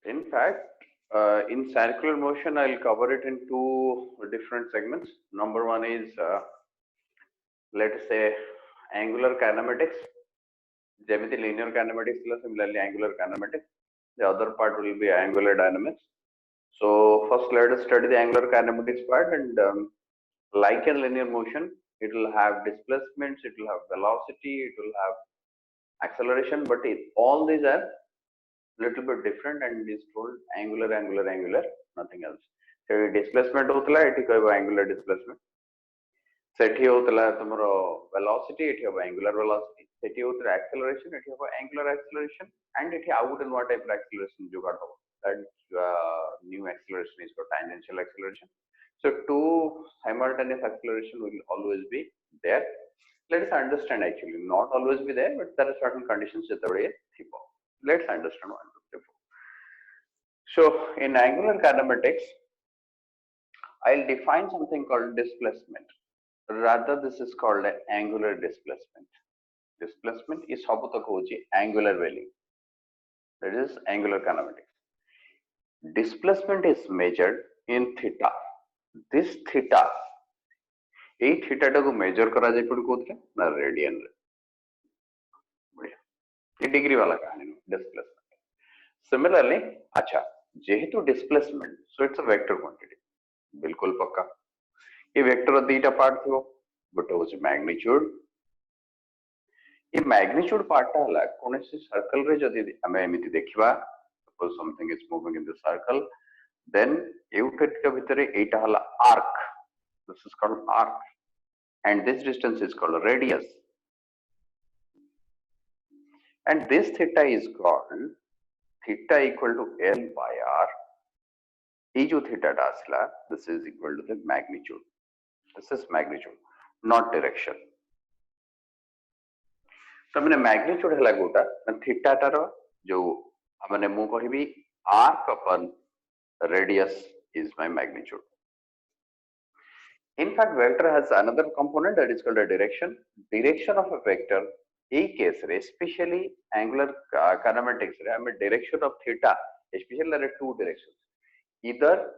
In fact, in circular motion, I'll cover it in two different segments. Number one is, let us say, angular kinematics. Jemiti linear kinematics, similarly angular kinematics. The other part will be angular dynamics. So first, let us study the angular kinematics part, and like in linear motion, it will have displacements, it will have velocity, it will have acceleration, but all these are little bit different and is told angular, angular, angular, nothing else. So displacement होतला एठी कहबो angular displacement. सेठी होतला तुमरो velocity एठी होबो angular velocity. सेठी होतला acceleration एठी होबो angular acceleration and एठी out and what type of acceleration जुगाड़ होबो. That new acceleration is called tangential acceleration. So two simultaneous acceleration will always be there. Let us understand actually, not always be there, but there are certain conditions that are there. Let's understand one, two, three, four. So in angular kinematics, I'll define something called displacement. Rather, this is called an angular displacement. Displacement is angular value. That is angular kinematics. Displacement is measured in theta. This theta, এই থিটাটাକୁ measure କରାଯାଏ କୋଉଠି କୋଉଥିରେ ନା radian ରେ ବଢିଆ ये degree वाला कहानी displacement. Similarly, अच्छा जेहेतु displacement, so it's a vector quantity. बिल्कुल पक्का ये वेक्टर दीटा पार्ट थो गोटे होची मैग्नीट्यूड ये मैग्नीट्यूड पार्टटा हला कोनसी सर्कल रे जदी हमें एमिति देखिबा suppose something is moving in the circle then एउटेट के भितरे एटा हला arc this is called arc and this distance is called radius and this theta is called theta equal to L by R. ये जो theta आसला this is equal to the magnitude. This is magnitude, not direction. तो मैंने magnitude है लगोटा theta tarot जो हमने मु कहिबी arc upon radius is my magnitude. In fact, vector has another component that is called a direction. Direction of a vector, a case, especially angular kinematics, I mean direction of theta, especially there are two directions. Either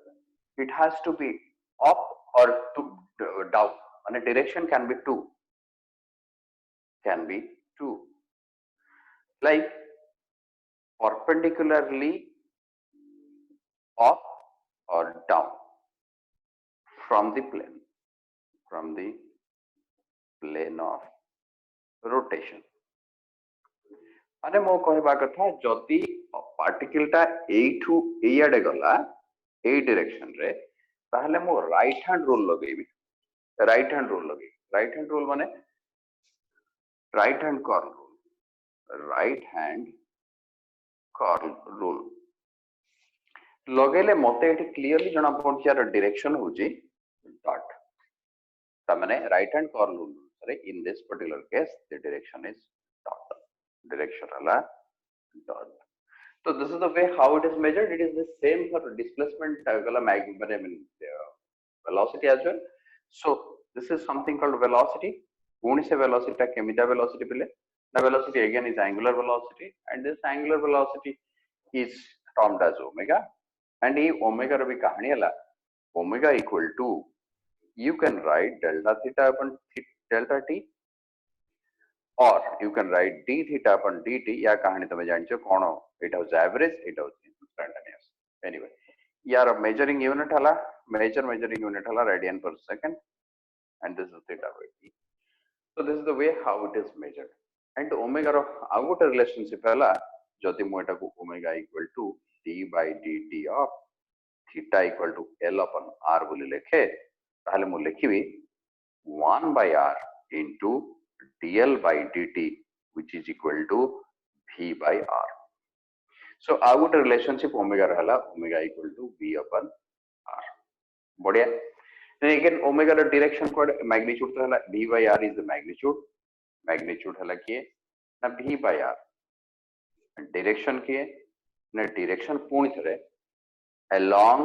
it has to be up or down. And a direction can be two. Like perpendicularly up or down from the plane. From the plane of rotation. माने मो कहबा कथा जति particle टा एठू एयाडे गला ए direction रे ताहले मो राइट हैंड रूल लगेबी राइट हैंड रूल माने राइट हैंड कर्ल रूल लगेले मते एठी क्लियरली जणा पड़छ यार डायरेक्शन होची डॉट तामने राइट हैंड कर्ल रूल रे in this particular case the direction is dot direction ala dot. So this is the way how it is measured. It is the same for displacement velocity as well. So this is something called velocity. Puni se velocity ta kemita velocity pile the velocity again is angular velocity and this angular velocity is termed as omega and ये omega रा भी कहानी हला omega equal to you can write delta theta upon delta t or you can write d theta upon dt या कहानी तमे जानछो कोन it was average it was instantaneous anyway यार measuring unit हला measuring unit हला radian per second and this is theta by t. So this is the way how it is measured and omega ro out relationship हला जति मो एटा को omega equal to d by dt of theta equal to L upon r बोली लेखे ताहले मो लिखिबी 1 by r into dl by dt which is equal to v by r. So I would relationship omega रहला omega equal to v upon r. बढ़िया. Then again omega ର direction code magnitude रहला v by r is the magnitude हला किए ना v by r. Direction किए ना direction पूर्ण थरे along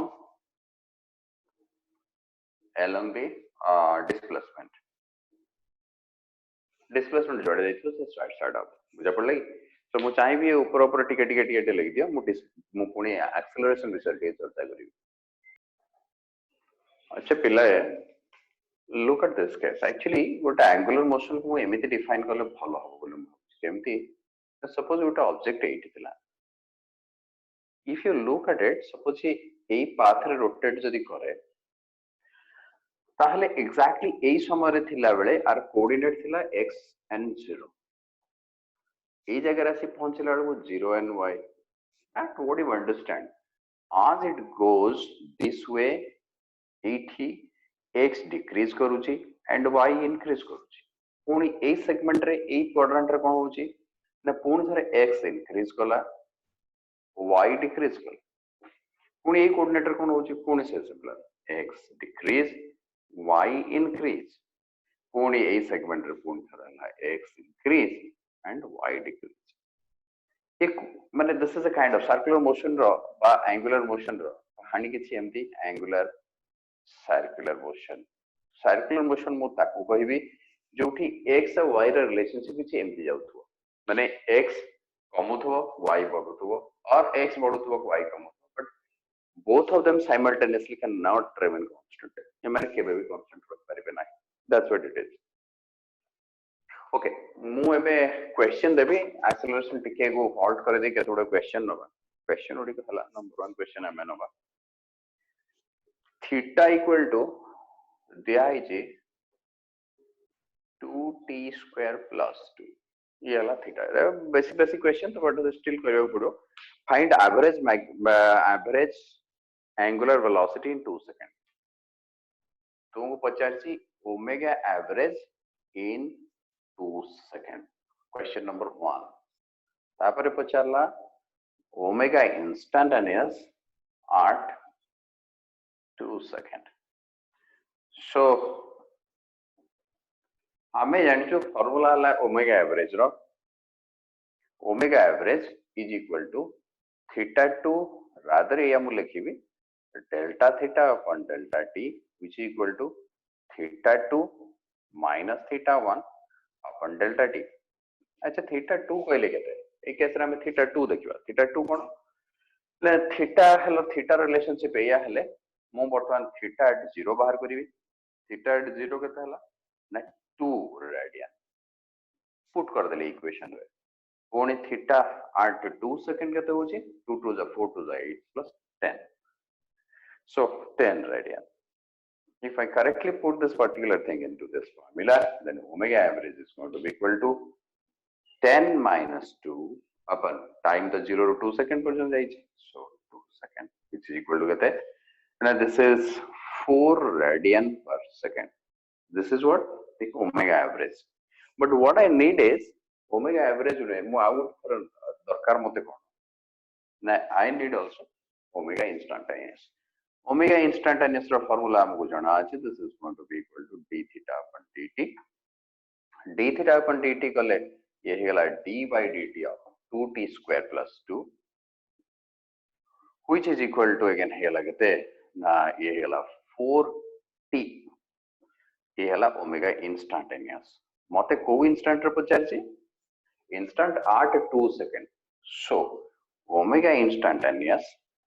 the displacement जोड़े देखो से स्टार्ट आउट बुझा पड़ लगी तो मु चाहिए ऊपर ऊपर टिके टिके टिके लिख दियो मु पुणी एक्सेलरेशन विषय के चर्चा करी अच्छा पिला look at this case actually गोटे एंगुलर मोशन को एमिति डिफाइन करले भलो हो बोली केमती सपोज गोटे ऑब्जेक्ट एठी थिला if you look at it suppose AE path रे रोटेट जदी करे ताहले एग्जैक्टली एई समय रे थिला बेले आर कोऑर्डिनेट थिला x and 0 एई जगह रे से पहुंचला बेले 0 and y and what you understand as it goes this way एठी x डिक्रीज करूची एंड y इंक्रीज करूची पुणी ए सेगमेंट रे ए क्वाड्रेंट रे कोन होची ना पुणी थरे x इंक्रीज कला y डिक्रीज कला पुणी ए कोऑर्डिनेट रे कोन होची पुणी से similar x decrease y increase पुणी ए सेगमेंट रे पुणी थरा x increase and y decrease एक माने this is a kind of circular motion रो बा एंगुलर मोशन रो हानि किछि एम्ति एंगुलर सर्कुलर मोशन मु ताकू कहबी जोठी x और y रे रिलेशनशिप किछि एम्ति जाउथो माने x कमुथो y बढ़ुथो और x बढ़ुथो y कमुथो but both of them simultaneously cannot remain constant ये माने केबे भी कांस्टेंट रख परिबे नाही that's what it is okay मु एबे क्वेश्चन देबी एक्सेलरेशन टिके को हॉल्ट करे दे केतोडा क्वेश्चन नबा क्वेश्चन ओडी हला नंबर 1 क्वेश्चन हमें नबा थीटा इक्वल टू दिया है 2t स्क्वायर प्लस 2 ये वाला थीटा बेसिक क्वेश्चन तो बट स्टिल करियो पड़ो find average angular velocity in 2 second तुमको पचारसी omega average in 2 second question number 1 तापर पचारला omega instantaneous at 2 second so हमें जानचो फार्मूला हला ओमेगा एवरेज रो omega average is equal to theta 2 rather या मु लिखिबी delta theta upon delta t which is equal to theta 2 minus theta 1 upon delta T अच्छा थीटा 2 कहले केते ए केस रे हमें थीटा 2 देखिबा थीटा 2 कोन ले थीटा हेलो थीटा रिलेशनशिप एया हेले मु वर्तमान थीटा एट 0 बाहर करिवि थीटा एट 0 केते हला ना 2 रेडियन पुट कर देले इक्वेशन रे कोनी थीटा एट 2 सेकंड केते होची 2 to the 4 to the 8 plus 10 so 10 radian if I correctly put this particular thing into this formula then omega average is going to be equal to 10 minus 2 upon time the 0 to 2 second पर्यंत जाई so 2 second which is equal to केते and this is 4 radian per second this is what the omega average but what I need is omega average रे मु out दरकार मते कोन ना I need also omega instantaneous omega instantaneous row formula हमको जाना अछि this is going to be equal to d theta upon dt d theta upon dt कले ये हेला d by dt of 2t square plus 2 which is equal to again हेला केते ना ये हेला 4t ये हेला omega instantaneous मते को इंस्टेंट रे पचारछि instant at 2 second so omega instantaneous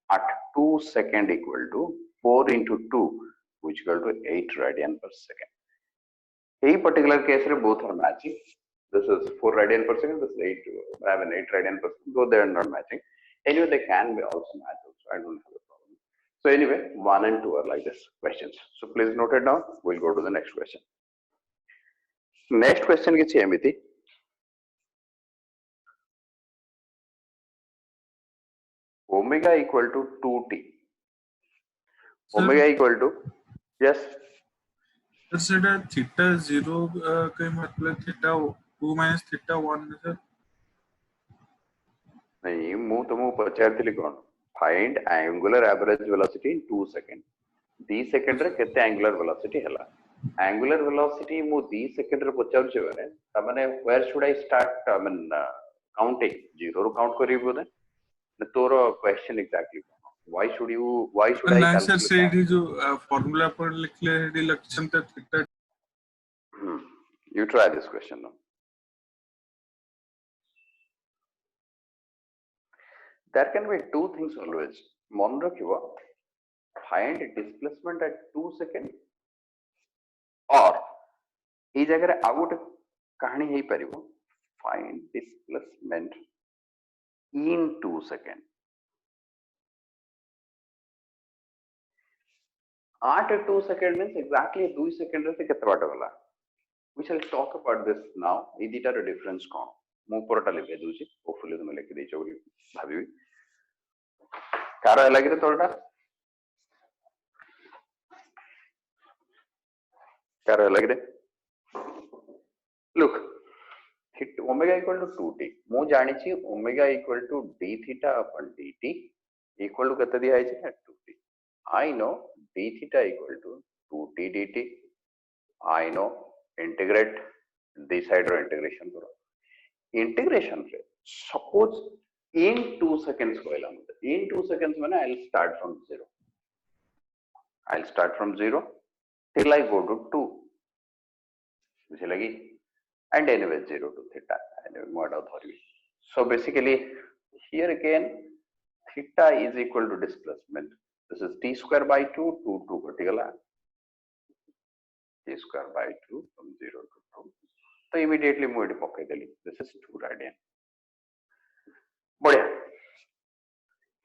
at 2 second equal to 4 into 2 which equal to 8 radian per second a particular case रे both are matching this is 4 radian per second this is 8 I have an 8 radian per second though they are not matching anyway they can be also matched also I don't have a problem so anyway 1 and 2 are like this questions so please note it down we'll go to the next question किछि एमिति omega equal to 2t omega equal to yes sir theta 0 के मतलब theta 2 minus theta 1 sir नहीं मु तुमको पचारथिली कोन find angular average velocity in 2 second d second रे केते एंगुलर वेलोसिटी हला एंगुलर वेलोसिटी मु d सेकंड रे पचारछ बने त माने where should I start I mean counting 0 रो काउंट करी बोले तोर question exactly why should I calculate sir से जो फार्मूला पर लिखले रिलेशन त theta you try this question now there can be two things always. मन रखिबो, find displacement at 2 seconds or ए जगह आ गोटे कहानी हे परिबो, find displacement in 2 seconds. At 2 seconds means exactly 2 seconds से केते बाट गला. We shall talk about this now. ए दिटा रे difference कोन मु परटा लिखे दोची होपफुली तुम लिखि देचो बोली भाबिबी कार लागि रे तोरटा कार लागि रे look omega equal to 2t मु जानि छी omega equal to d theta upon dt equal to केते दिया है छै 2t. I know d theta equal to 2t dt. I know integrate this side row integration करो. Integration रे suppose in 2 seconds कहला मते in 2 seconds माने I'll start from 0. I'll start from 0 till I go to 2. बुझे लगी? And anyway 0 to theta anyway mod out धरबी. So basically here again theta is equal to displacement. This is t square by 2 2 घटी गला t square by 2 from 0 to 2. तो immediately मु eighty पके देली. This is 2 radian. बढ़िया.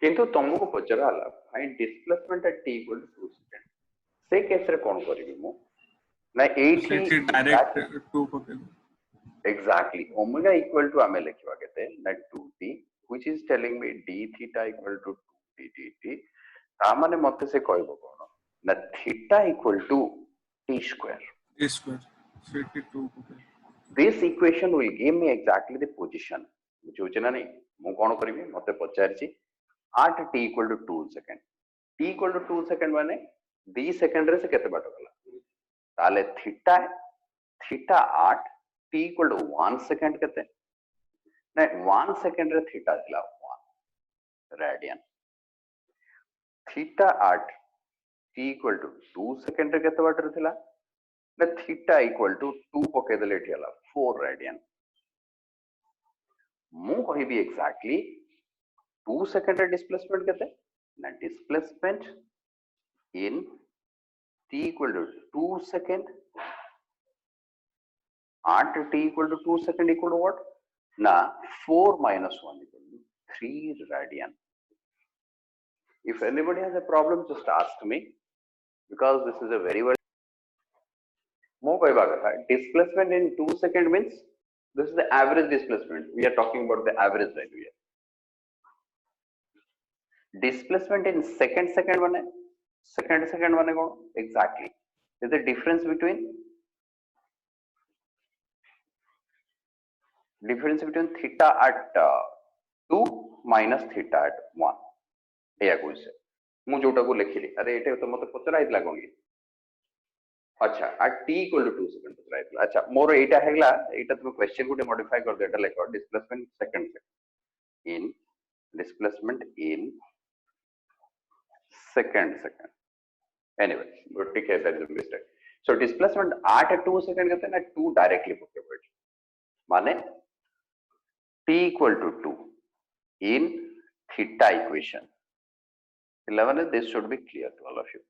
किंतु तुमको पचरा हला find displacement at t equal to 2 second. से केस रे कोन करबी मु ना 80 डायरेक्ट 2 पके exactly omega equal to आमे लिखवा केते ना 2t which is telling me d theta equal to 2t dt ता माने मते से कहबो कोन ना theta equal to t square. t square 2 पके. This equation will give me exactly the position. बुझुछ ना नहीं मु कोन करबी मते पचारची at t equal to 2 second. t equal to 2 second माने 2 सेकंड रे से केते बाट गला ताले theta 8 t equal to 1 second केते ना 1 second रे थीटा दिला 1 radian. Theta 8 t equal to 2 second रे केते बाट थिला ना थीटा equal to 2 पके देले ठिला 4 रेडियन. मु कहिबी एक्जेक्टली 2 second रे डिस्प्लेसमेंट केते ना displacement in t equal to 2 second at t equal to 2 second equal to what? Na 4 minus 1 equal to 3 radian. If anybody has a problem, just ask me because this is a very well. More by displacement in 2 second means this is the average displacement. We are talking about the average value here. Displacement in second one second one exactly is the difference between theta at 2 minus theta at 1 एया कोइसे मु जोटा को लिखिली अरे एटे तो मते पचरा आइतला कोन की अच्छा at t equal to 2 second पचरा आइतला अच्छा मोर एटा हेगला एटा तुम क्वेश्चन गुटे मॉडिफाई कर देटा लेखो displacement second in displacement in second anyway but ठीक है that is a mistake. So displacement at 2 second कहते हैं ना 2 directly पकड़ बैठ माने t equal to 2 in theta equation 11 this should be clear to all of you.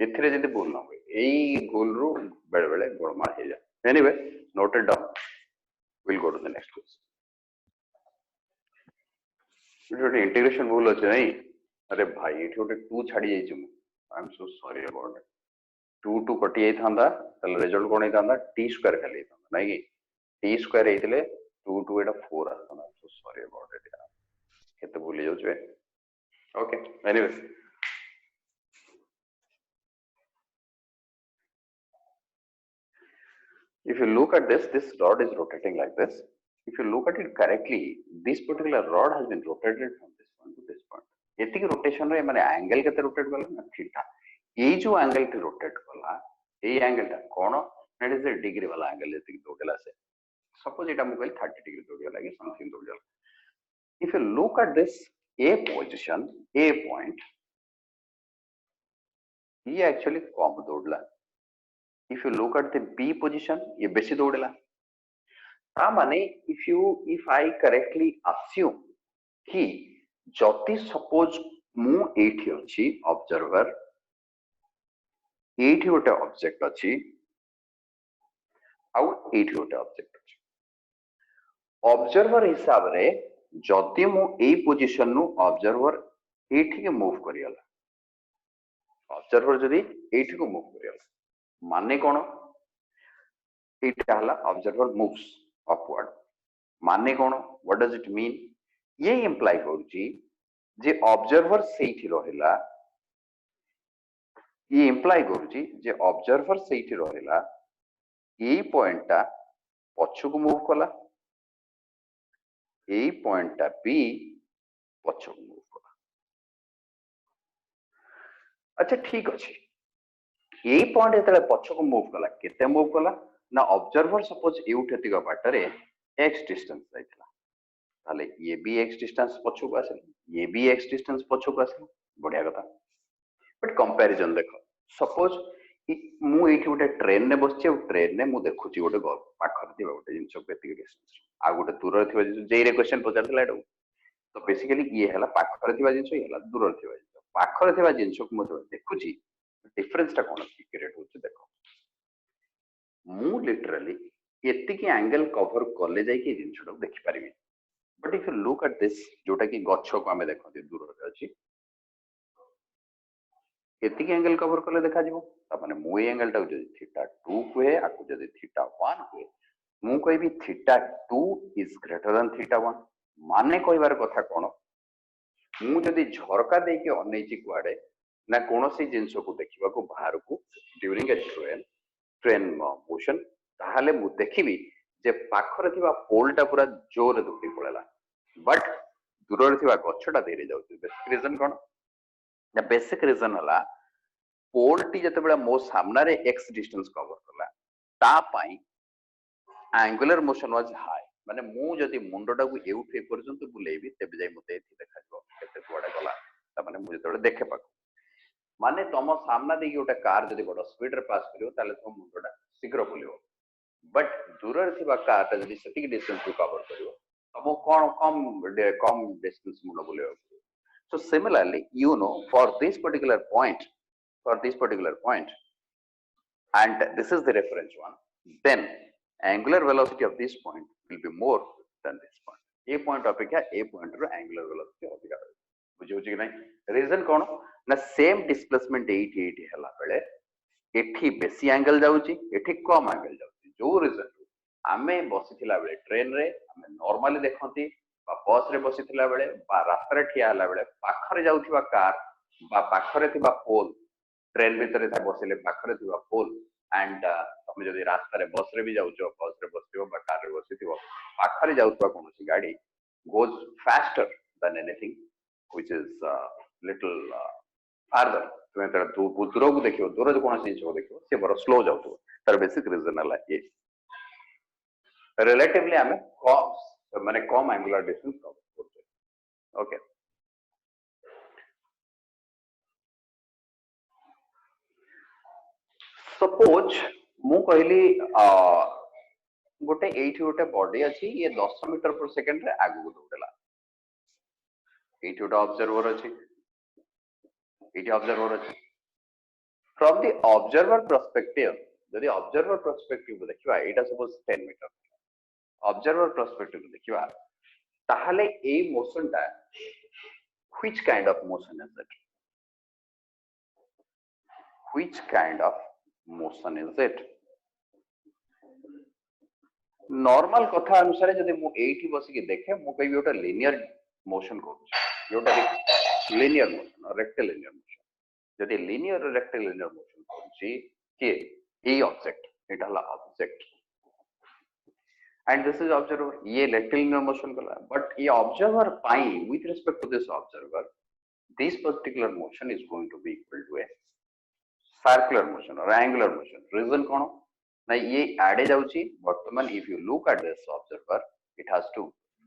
एथिरे जदी बोल ना होय एई गोल रो बेले बेले गोलमाल हे जा. Anyway noted down. We'll go to the next question. इठोटे इंटीग्रेशन बोल अछि नहीं अरे भाई इठोटे 2 छाडी जाई छु I am so sorry about it 2 कटि जाई थांदा तले रिजल्ट कोन थांदा t स्क्वायर खाली थांदा नहीं t स्क्वायर हेतिले 2 एटा 4 आसना. I am so sorry about it यार केते भूली जाउ छे. Okay anyway if you look at this rod is rotating like this. If you look at it correctly, this particular rod has been rotated from this point to this point. एतिक rotation रे माने angle केते rotate करला ना theta ए जो angle के rotate करला A angle ता कोन दैट इज द डिग्री वाला एंगल एतिक दोडेला से सपोज एटा मोबाइल 30 डिग्री दोडेला कि something दोडेला. If you look at this a position a point ये एक्चुअली कम दोडला. If you look at the B position, ये बेसी दौड़ेला. ता माने if I correctly assume कि जति सपोज मु एठी अछि ऑब्जर्वर एठी गोटे ऑब्जेक्ट अछि आउ एठी गोटे ऑब्जेक्ट अछि ऑब्जर्वर हिसाब रे जति मु ए पोजीशन नु ऑब्जर्वर एठी के मूव करियला ऑब्जर्वर जदी एठी को मूव करियला माने कोन एटा हला ऑब्जर्वर मूव्स अपवर्ड माने कोन व्हाट डज इट मीन ये इंप्लाई करूची जे ऑब्जर्वर सेठी रहिला ये इंप्लाई करूची जे ऑब्जर्वर सेठी रहिला ए पॉइंट ता पछकु मूव कला ए पॉइंट ता बी पछकु मूव कला अच्छा ठीक अछि ए पॉइंट एतले पछकु मूव कला केते मूव कला ना ऑब्जर्वर सपोज एउठेतिक बाटरे x डिस्टेंस जाइतला ताले ये भी x डिस्टेंस पछकु आसे ये भी x डिस्टेंस पछकु आसे बढ़िया कथा बट कंपैरिजन देखो सपोज मु एठी गोटे ट्रेन ने बसछि ट्रेन ने मु देखुछि गोटे पाखर दिबा गोटे जिंस केति डिस्टेंस आ गोटे दूर थिबा जिंस जेई रे क्वेश्चन पचारथिला एडो तो बेसिकली ये हला पाखर थिबा जिंस ये हला दूर थिबा जिंस पाखर थिबा जिंस को मु देखुछि डिफरेंस ता कोन क्रिएट होछि देखो मु लिटरली एतिकी एंगल कवर करले जाई कि जिंस को देखि परिबी but if you look at this जोटा कि गच्छ को हमें देखते दूर रे अछि एतिकी एंगल कवर करले देखा जिवो त माने मु एंगल टा जदी थीटा 2 कुए आकु जदी थीटा 1 कुए मु कहबी theta 2 is greater than theta 1 माने कहबार कथा कोन मु जदी झरका दे के अनैची कुआडे ना कोनोसी जिंस को देखिबा को बाहर को ड्यूरिंग ए ट्रेन मोशन ताहाले मु देखिबी जे पाखरे थिबा पोल टा पूरा जोर दुटी पळेला बट दूर रे थिबा गच्छटा देरे जाउछि बेसिक रीजन कोन द बेसिक रीजन हला पोल टी जते बेला मो सामना रे x डिस्टेंस कवर करला ता पई एंगुलर मोशन वाज हाई माने मु जदी मुंडटा को एउठे पर्यंत बुलेबी तबे जाई मते एथि देखा जबो केते कुआडा गला ता माने मु जते देखे पाक माने तम सामना दे गोटे कार जदी बड स्पीड रे पास करियो ताले तम मुंडटा शीघ्र बुलियो बट दूर रे थिबा कार ता जदी सेटिक डिस्टेंस को कवर करियो तम कोन कम डिस्टेंस मुंड बुलियो so similarly you know for this particular point and this is the reference one then angular velocity of this point will be more than this point a point अपेक्षा a point row angular velocity अधिक है बुझियो कि नहीं reason कोन ना same displacement 80 हला बेले एठी बेसी एंगल जाउची एठी कम एंगल जाउची जो रीजन आमे बसिथिला बेले ट्रेन रे आमे नॉर्मली देखंती बा बस रे बसिथिला बेले बा रास्ता रे ठिया हला बेले पाखरे जाउथिबा कार बा पाखरे थिबा पोल ट्रेन भीतर था बसिले पाखरे थिबा पोल एंड तुम जदि रास्ता रे बस रे भी जाउछो बस रे बसिथिबो बा कार रे बसिथिबो पाखरे जाउथबा कोनोसी गाड़ी goes faster than anything which is little farther तुम तर दूर को देखियो दूर जो कोनोसी जिंस को देखियो से बड़ स्लो जाउथबो तर बेसिक रीजन हला ये रिलेटिवली हमें कम माने कम एंगुलर डिस्टेंस कवर करते ओके सपोज मु कहली गोटे एठी गोटे बॉडी अछि ये 10 मीटर पर सेकंड रे आगु दौड़ला एठी गोटे ऑब्जर्वर अछि एठी ऑब्जर्वर अछि फ्रॉम द ऑब्जर्वर पर्सपेक्टिव यदि ऑब्जर्वर पर्सपेक्टिव देखिबा एटा सपोज 10 मीटर ऑब्जर्वर पर्सपेक्टिव देखिबा ताहाले ए मोशन ता which kind of motion is it which kind of motion is it normal कथा अनुसार जदि मु एठी बसी के देखे मु कहि ओटा लिनियर मोशन करू योटा लिनियर मोशन रेक्टिलिनियर मोशन जदि लिनियर रेक्टिलिनियर मोशन करूची के ए ऑब्जेक्ट एटा हला object and this is observer ये rectilinear motion कला but ये observer pi with respect to this observer this particular motion is going to be equal to a circular motion or angular motion reason कौन ना ये आड़े जाउची वर्तमान if you look at this observer it has to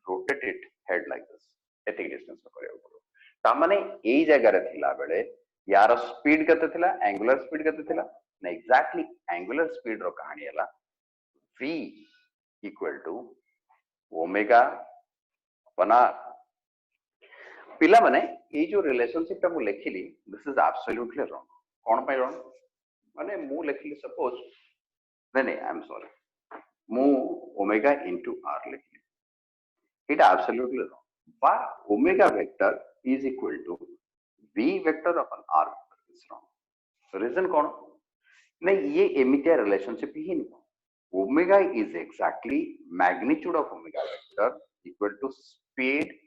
rotate it head like this एतिक distance करियो पड़ो ता माने एई जगह रे थिला बेले यार स्पीड केते थिला एंगुलर स्पीड केते थिला ना एग्जैक्टली एंगुलर स्पीड रो कहानी हला v equal to omega upon r पिला माने ये जो रिलेशनशिप टा मु लिखिली दिस इज एब्सोल्युटली रॉन्ग कोन पे रॉन्ग माने मु लिखिली सपोज नहीं आई एम सॉरी मु ओमेगा इनटू आर लिखिली इट एब्सोल्युटली रॉन्ग बा omega vector is equal to v vector upon r vector is wrong reason कौन नहीं ये एमितिया रिलेशनशिप ही नहीं omega is exactly magnitude of omega vector equal to speed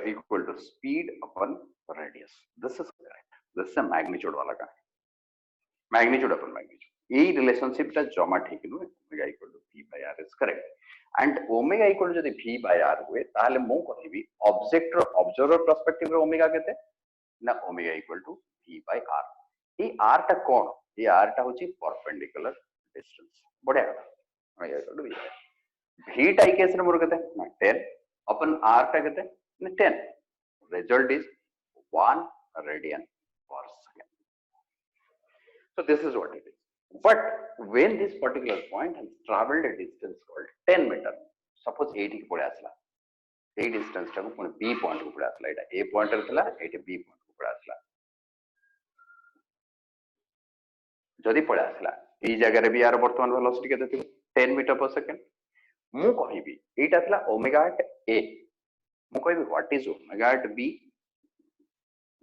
equal to speed upon radius. This is correct. This is a magnitude वाला का magnitude upon magnitude. ये relationship टा जमा ठीक नु omega equal to v by r is correct. And omega equal to जदि v by r हुए ताले मो कहबी object रो observer perspective रो omega केते ना omega equal to v by r. ये r टा कोन ये r टा होची perpendicular distance. बढ़िया omega equal to v. v टा केस रे मोर केते ना 10 अपन r टा केते 10. Result is 1 radian per second. So this is what it is. But when this particular point has traveled a distance called 10 meter, suppose 80 पड़े आसला, ये distance टाको पुणे B point को पड़े आसला, इटा A point रहतला, इटा B point को पड़े आसला. जदि पड़े आसला, ये जगह रे भी यार वर्तमान velocity केते थिबो 10 meter per second. मु कहिबी, इटा थला omega at A. मु कहबी what is omega at B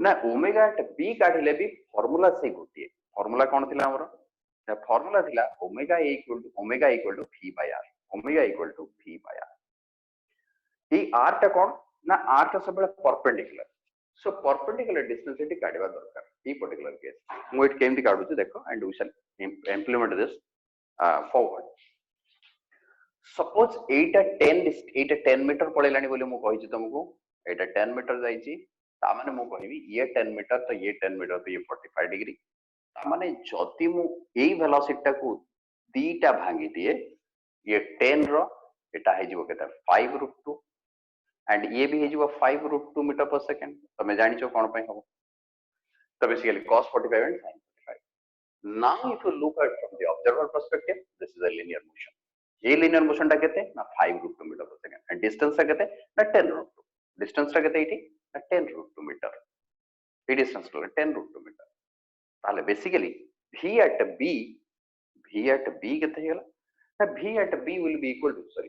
ना ओमेगा एट बी काढिले भी फार्मूला से गोटिए फार्मूला कोन थिला हमर ना फार्मूला थिला omega equal to v by r omega equal to v by r ई r टा कोन ना r टा सब परपेंडिकुलर सो परपेंडिकुलर डिस्टेंस एटी काढिबा दरकार ई पर्टिकुलर केस मु इट केमति काढु छी देखो and we shall implement this forward suppose 10 metre पळेलानी बोले मु कहि छी तुमको एटा 10 मीटर जाई छी ता माने मु कहिबी ये 10 मीटर तो ये 10 मीटर तो ये 45 डिग्री ता माने जति मु एई वेलोसिटी टा को दीटा भांगी दिए ये 10 रो एटा हे जिवो केता 5√2 एंड ये भी हे जिवो 5√2 मीटर पर सेकंड तो मैं जानि छो कोन पय हो तो basically cos 45 and sin 45 now if you look at from the observer perspective this is a linear motion ये linear motion टा केते ना 5√2 metre per second and distance टा केते ना 10√2 डिस्टेंस टा केते इटी ना 10√2 मीटर ये डिस्टेंस टा 10√2 मीटर ताले बेसिकली v at b केते हेला ना v at b will be equal to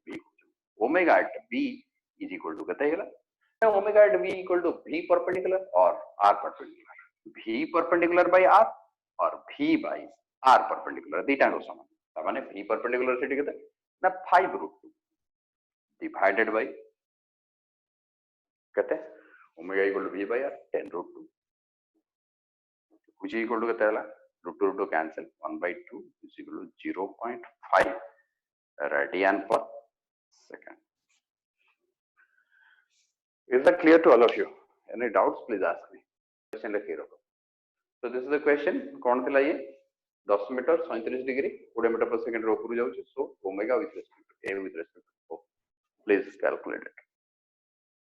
b omega at b is equal to केते हेला ना omega at b equal to v perpendicular or r perpendicular v perpendicular by r or v by r perpendicular दीटा को समान माने v perpendicular city केते ना 5√2 divided by केते omega equal to v by r 10√2 which is equal to केते हला √2 cancel 1/2 is equal to 0.5 radian per second. Is that clear to all of you? Any doubts please ask me. Question लिखे रखो. So this is the question कौन थिला ये 10 metre 37 degree 20 metre per second रो ऊपर जाउछ so omega with respect to a with respect to o please calculate it.